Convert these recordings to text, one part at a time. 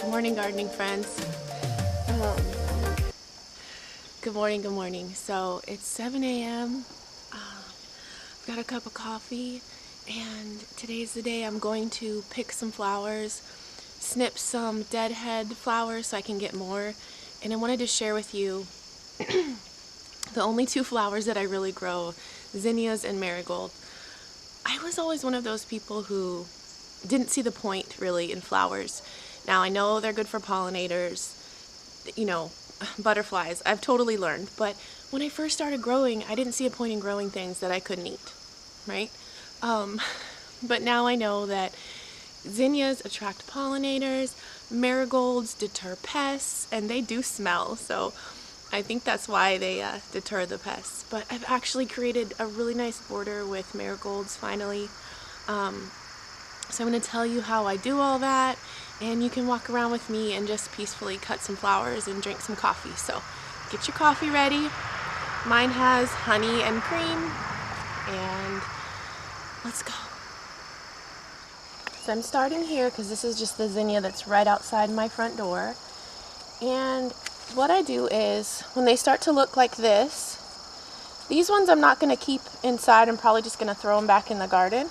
Good morning, gardening friends. Good morning, good morning. So it's 7 a.m. I've got a cup of coffee, and today's the day I'm going to pick some flowers, snip some deadhead flowers so I can get more. And I wanted to share with you the only two flowers that I really grow, zinnias and marigold. I was always one of those people who didn't see the point really in flowers. Now I know they're good for pollinators, you know, butterflies. I've totally learned, but when I first started growing, I didn't see a point in growing things that I couldn't eat, right? But now I know that zinnias attract pollinators, marigolds deter pests, and they do smell, so I think that's why they deter the pests. But I've actually created a really nice border with marigolds finally. So I'm going to tell you how I do all that, and you can walk around with me and just peacefully cut some flowers and drink some coffee. So get your coffee ready. Mine has honey and cream, and let's go. So I'm starting here because this is just the zinnia that's right outside my front door. And what I do is, when they start to look like this, these ones I'm not going to keep inside. I'm probably just going to throw them back in the garden.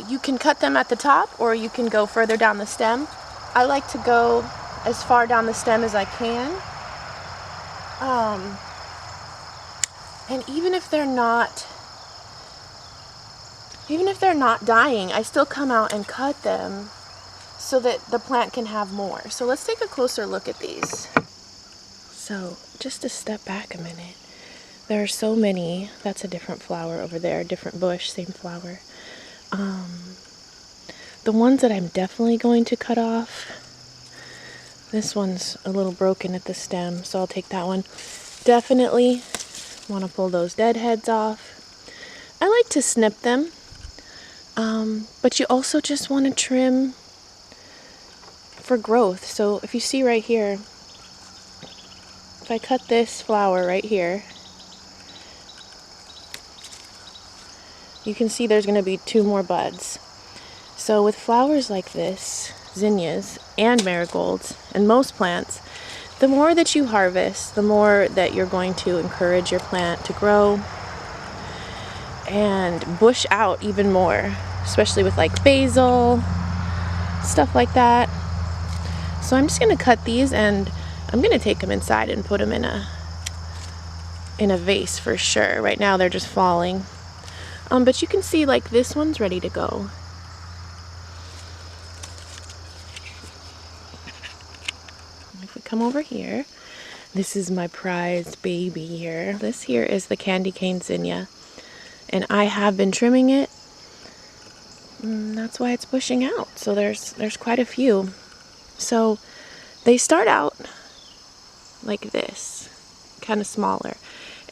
You can cut them at the top, or you can go further down the stem. I like to go as far down the stem as I can. And even if they're not dying, I still come out and cut them so that the plant can have more. So let's take a closer look at these. So just to step back a minute, there are so many. That's a different flower over there, different bush, same flower. The ones that I'm definitely going to cut off, this one's a little broken at the stem, so I'll take that one. Definitely want to pull those dead heads off. I like to snip them, but you also just want to trim for growth. So if you see right here, if I cut this flower right here, you can see there's going to be 2 more buds. So with flowers like this, zinnias and marigolds, and most plants, the more that you harvest, the more that you're going to encourage your plant to grow and bush out even more, especially with like basil, stuff like that. So I'm just going to cut these, and I'm going to take them inside and put them in a vase for sure. Right now they're just falling. But you can see like this one's ready to go. If we come over here, this is my prized baby here. This here is the candy cane zinnia, and I have been trimming it. That's why it's bushing out. So there's quite a few. So they start out like this, kind of smaller,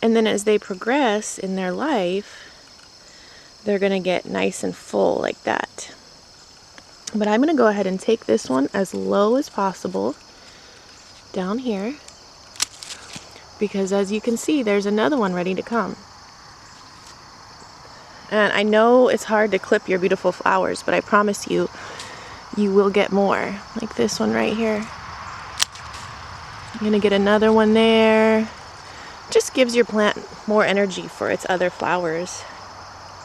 and then as they progress in their life, they're going to get nice and full like that. But I'm going to go ahead and take this one as low as possible down here, because as you can see, there's another one ready to come. And I know it's hard to clip your beautiful flowers, but I promise you, you will get more. Like this one right here. I'm going to get another one there. Just gives your plant more energy for its other flowers.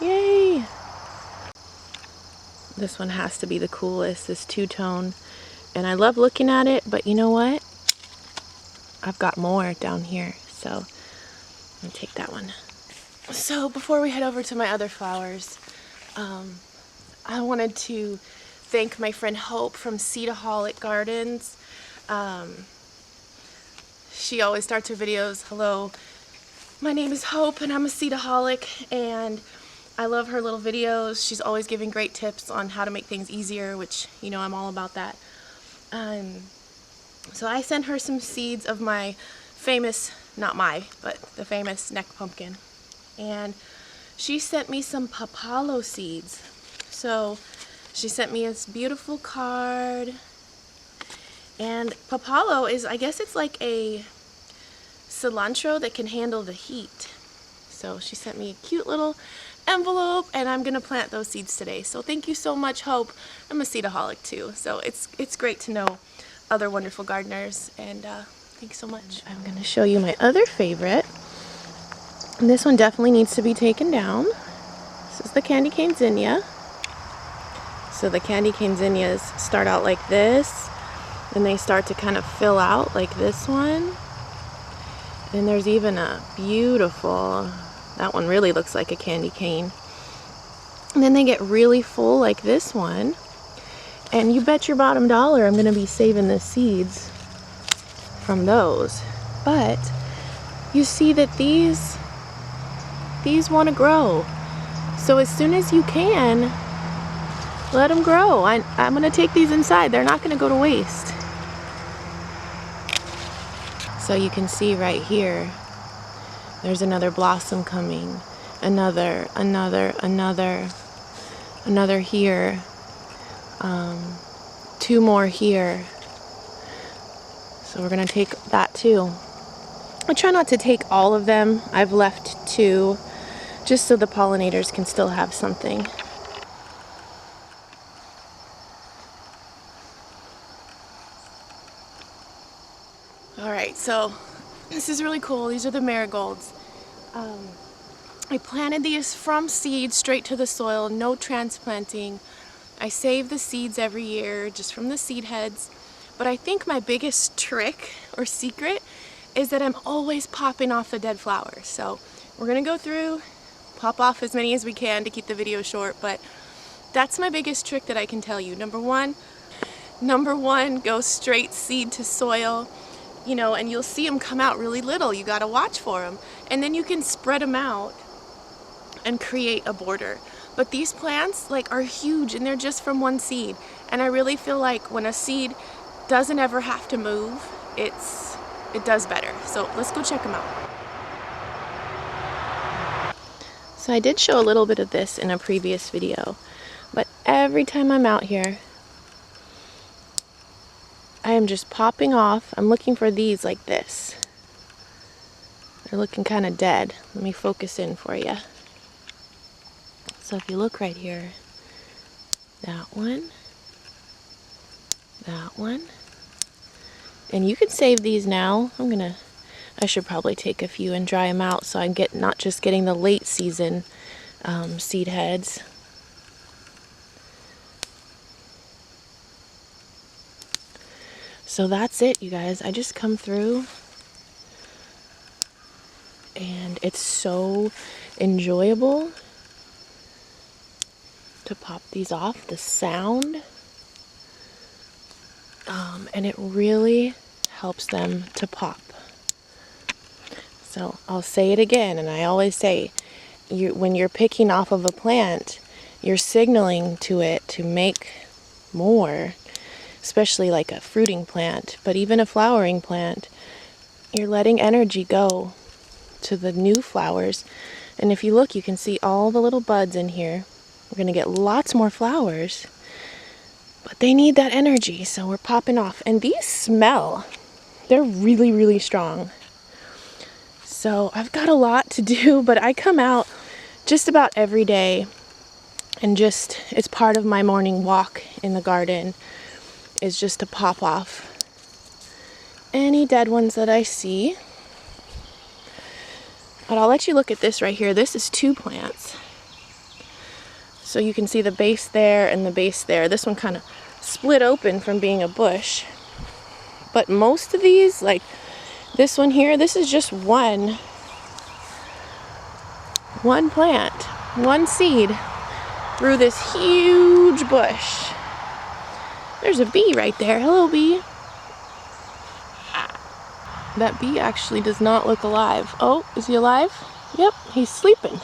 Yay! This one has to be the coolest, this two-tone. And I love looking at it, but you know what? I've got more down here, so I'm gonna take that one. So before we head over to my other flowers, I wanted to thank my friend Hope from Seedaholic Gardens. She always starts her videos, "Hello, my name is Hope and I'm a Seedaholic," and I love her little videos. She's always giving great tips on how to make things easier, which, you know, I'm all about that. So I sent her some seeds of my famous, not my, but the famous neck pumpkin. And she sent me some papalo seeds. So she sent me this beautiful card. And papalo is, I guess it's like a cilantro that can handle the heat. So she sent me a cute little envelope, and I'm gonna plant those seeds today. So thank you so much, Hope. I'm a Seedaholic too, so it's great to know other wonderful gardeners, and thanks so much. I'm gonna show you my other favorite. And this one definitely needs to be taken down. This is the candy cane zinnia. So the candy cane zinnias start out like this, and they start to kind of fill out like this one. And there's even a beautiful, that one really looks like a candy cane. And then they get really full like this one. And you bet your bottom dollar I'm gonna be saving the seeds from those. But you see that these want to grow. So as soon as you can, let them grow. I'm gonna take these inside. They're not gonna go to waste. So you can see right here, there's another blossom coming. Another here. 2 more here. So we're gonna take that too. I try not to take all of them. I've left 2, just so the pollinators can still have something. Alright, so this is really cool. These are the marigolds. I planted these from seed straight to the soil, no transplanting. I save the seeds every year just from the seed heads. But I think my biggest trick or secret is that I'm always popping off the dead flowers. So we're gonna go through, pop off as many as we can to keep the video short, but that's my biggest trick that I can tell you. Number one, go straight seed to soil, you know, and you'll see them come out really little. You gotta watch for them. And then you can spread them out and create a border. But these plants are huge, and they're just from one seed. And I really feel like when a seed doesn't ever have to move, it does better. So let's go check them out. So I did show a little bit of this in a previous video, but every time I'm out here, I am just popping off. I'm looking for these like this. They're looking kind of dead. Let me focus in for you. So if you look right here, that one, and you can save these now. I should probably take a few and dry them out so I get not just getting the late season seed heads. So that's it, you guys. I just come through, and it's so enjoyable to pop these off, the sound, and it really helps them to pop. So I'll say it again, and I always say, when you're picking off of a plant, you're signaling to it to make more, especially like a fruiting plant, but even a flowering plant. You're letting energy go to the new flowers. And if you look, you can see all the little buds in here. We're going to get lots more flowers, but they need that energy, so we're popping off. And these smell. They're really, really strong. So I've got a lot to do, but I come out just about every day, and it's part of my morning walk in the garden, is just to pop off any dead ones that I see. But I'll let you look at this right here. This is 2 plants. So you can see the base there and the base there. This one kind of split open from being a bush. But most of these, like this one here, this is just one plant, one seed through this huge bush. There's a bee right there. Hello, bee. That bee actually does not look alive. Oh, is he alive? Yep, he's sleeping.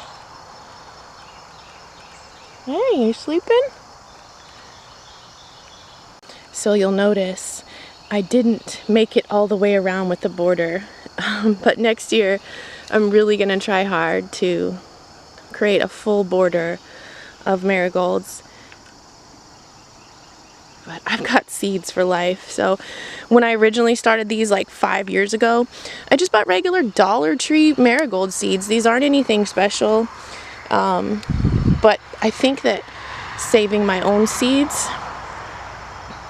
Hey, you sleeping? So you'll notice I didn't make it all the way around with the border, but next year I'm really gonna try hard to create a full border of marigolds. But I've got seeds for life. So when I originally started these like 5 years ago, I just bought regular Dollar Tree marigold seeds. These aren't anything special. But I think that saving my own seeds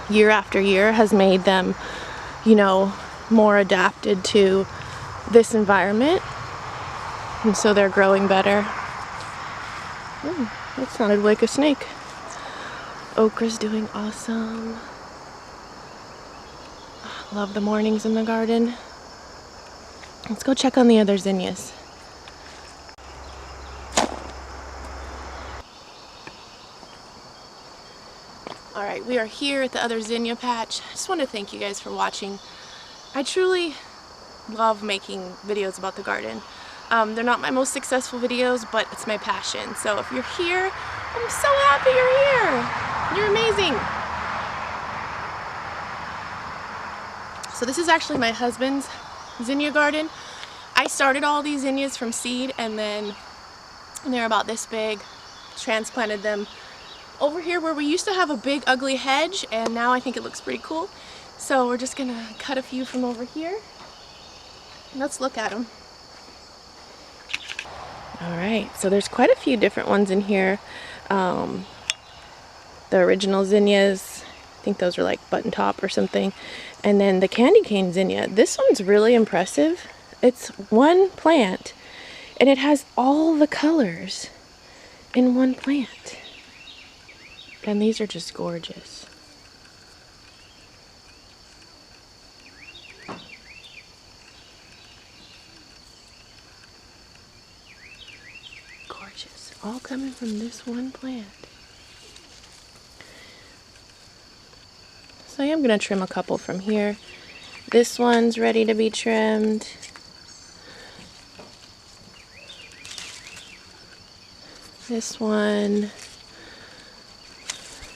year after year has made them, you know, more adapted to this environment, and so they're growing better. Ooh, that sounded like a snake. Okra's doing awesome. Love the mornings in the garden. Let's go check on the other zinnias. Alright, we are here at the other zinnia patch. I just want to thank you guys for watching. I truly love making videos about the garden. They're not my most successful videos, but it's my passion. So if you're here, I'm so happy you're here. You're amazing. So this is actually my husband's zinnia garden. I started all these zinnias from seed, and then they're about this big, transplanted them over here where we used to have a big ugly hedge, and now I think it looks pretty cool. So we're just gonna cut a few from over here. Let's look at them. Alright, so there's quite a few different ones in here. The original zinnias, I think those are like button top or something. And then the candy cane zinnia. This one's really impressive. It's one plant, and it has all the colors in one plant. And these are just gorgeous. Gorgeous. All coming from this one plant. So I am going to trim a couple from here. This one's ready to be trimmed. This one,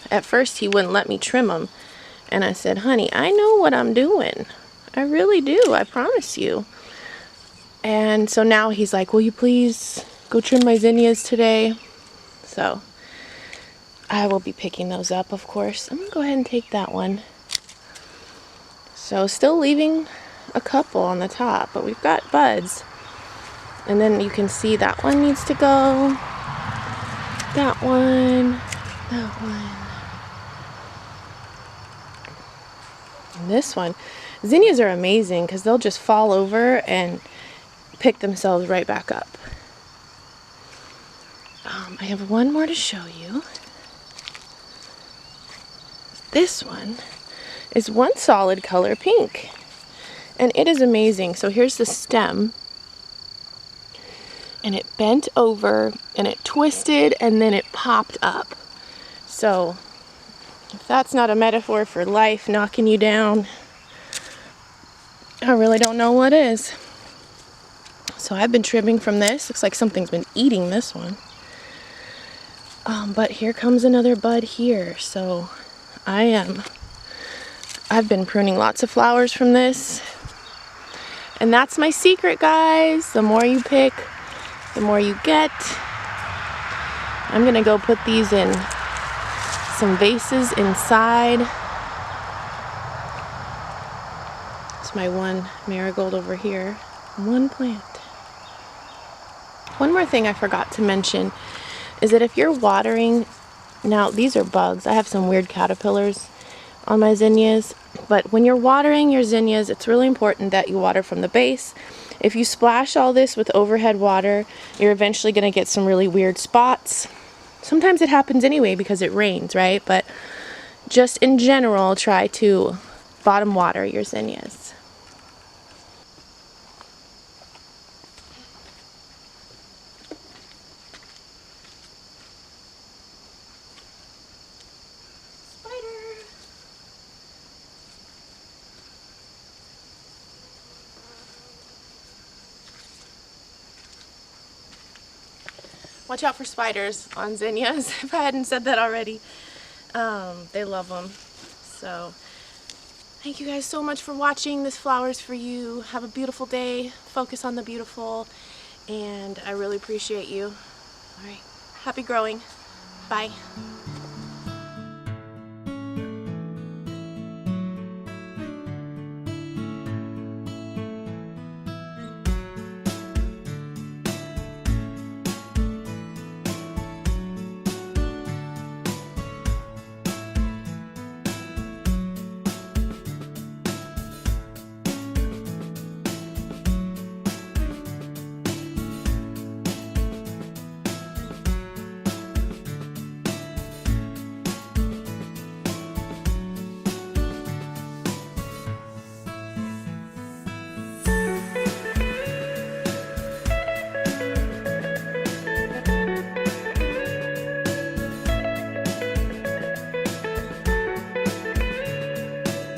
at first he wouldn't let me trim them. And I said, honey, I know what I'm doing. I really do, I promise you. And so now he's like, will you please go trim my zinnias today? So I will be picking those up, of course. I'm going to go ahead and take that one. So still leaving a couple on the top, but we've got buds. And then you can see that one needs to go. That one. That one. And this one. Zinnias are amazing because they'll just fall over and pick themselves right back up. I have one more to show you. This one is one solid color pink, and it is amazing. So here's the stem, and it bent over and it twisted and then it popped up. So if that's not a metaphor for life knocking you down, I really don't know what is. So I've been trimming from this. Looks like something's been eating this one. But here comes another bud here. So I've been pruning lots of flowers from this. And that's my secret, guys. The more you pick, the more you get. I'm gonna go put these in some vases inside. It's my one marigold over here. One plant. One more thing I forgot to mention is that if you're watering, now these are bugs. I have some weird caterpillars on my zinnias, but when you're watering your zinnias, it's really important that you water from the base. If you splash all this with overhead water, you're eventually going to get some really weird spots. Sometimes it happens anyway because it rains, right? But just in general, try to bottom water your zinnias. Watch out for spiders on zinnias, if I hadn't said that already. They love them. So, thank you guys so much for watching. This flower's for you. Have a beautiful day. Focus on the beautiful. And I really appreciate you. Alright, happy growing. Bye.